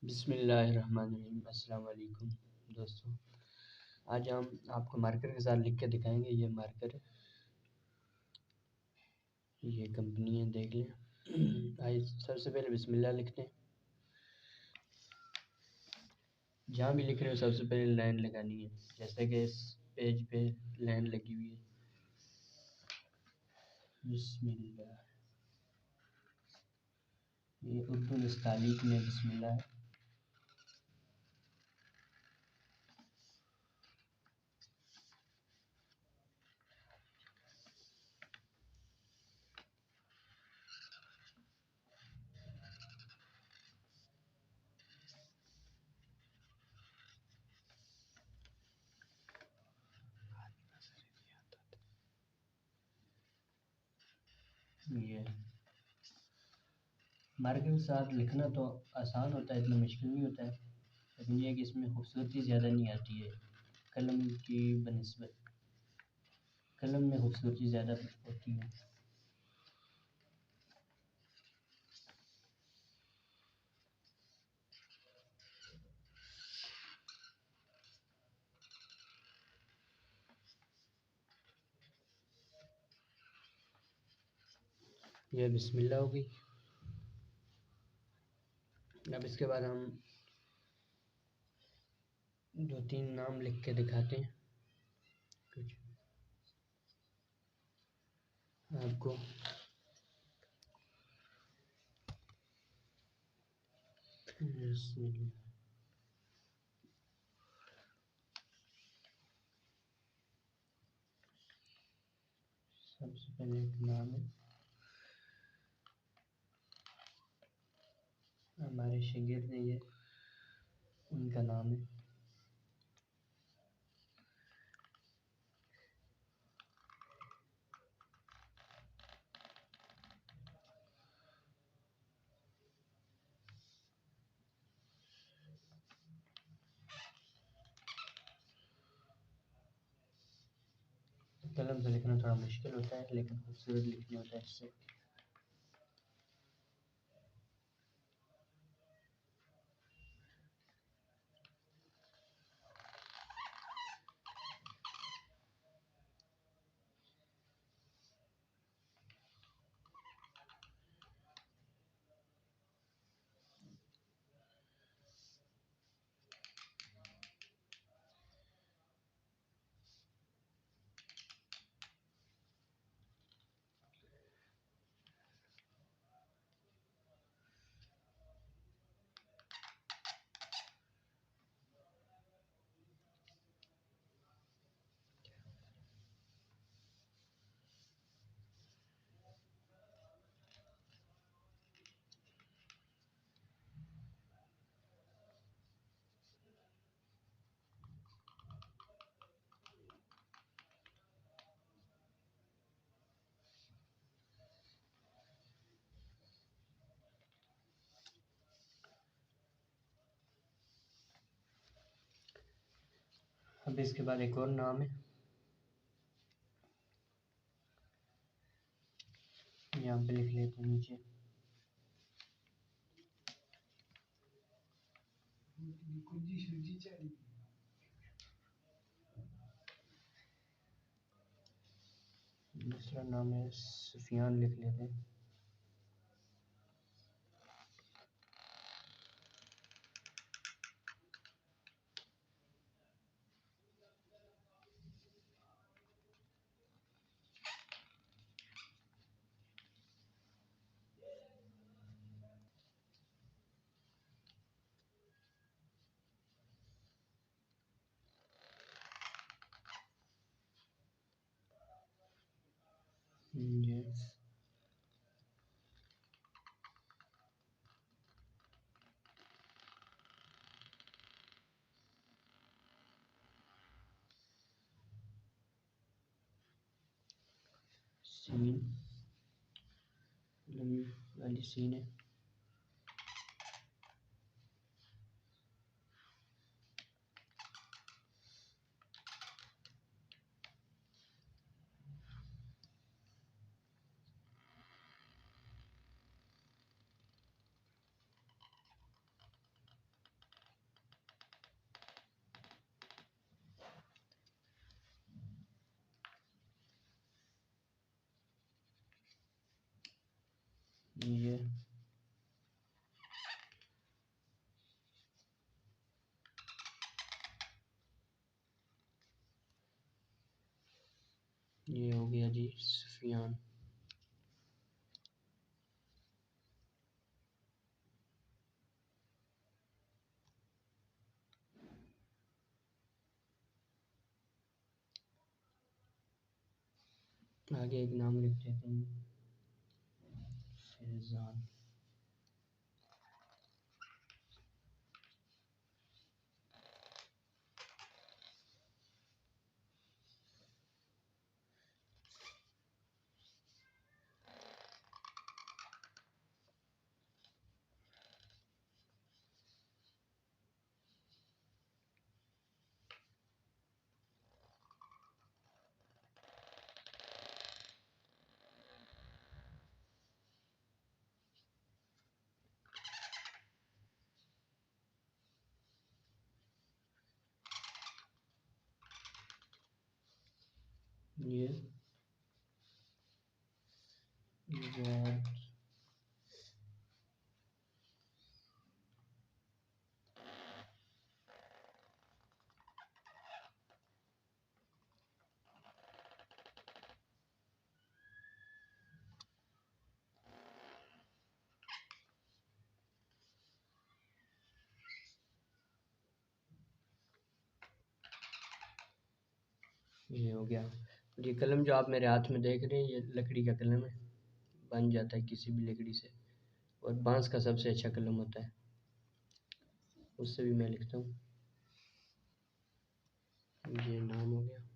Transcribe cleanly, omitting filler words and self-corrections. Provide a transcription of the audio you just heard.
बिस्मिल्लाहिर्रहमानिर्रहीम। अस्सलाम वालेकुम दोस्तों। आज हम आपको मार्कर के साथ लिख के दिखाएंगे। ये मार्कर है, ये कंपनी है, देख लें। आइए सबसे पहले बिस्मिल्लाह लिखते हैं। जहाँ भी लिख रहे हो सबसे पहले लाइन लगानी है, जैसे कि इस पेज पे लाइन लगी हुई है। बिस्मिल्लाह, ये उर्दू नस्तालीक में बिस्मिल्लाह है। ये मार्कर के साथ लिखना तो आसान होता है, इतना मुश्किल नहीं होता है, लेकिन ये है कि इसमें खूबसूरती ज़्यादा नहीं आती है कलम की बनिस्बत। कलम में खूबसूरती ज़्यादा होती है। यह बिस्मिल्लाह हो गई। अब इसके बाद हम 2-3 नाम लिख के दिखाते हैं कुछ आपको। बिस्मिल्लाह। सबसे पहले एक नाम है, हमारे शागिर्द हैं ये, उनका नाम है। कलम से लिखना थोड़ा मुश्किल होता है, लेकिन खूबसूरत लिखने होता है इससे। अब इसके बाद एक और नाम है, यहाँ पे लिख लेते हैं नीचे। दूसरा नाम है सुफियान, लिख लेते हैं। ये सीन, लंबी वाली सीन है। ये हो गया जी सुफियान। आगे एक नाम लिख देते हैं, फैज़ान। ये हो गया। ये कलम जो आप मेरे हाथ में देख रहे हैं, ये लकड़ी का कलम है, बन जाता है किसी भी लकड़ी से, और बांस का सबसे अच्छा कलम होता है, उससे भी मैं लिखता हूँ। ये नाम हो गया।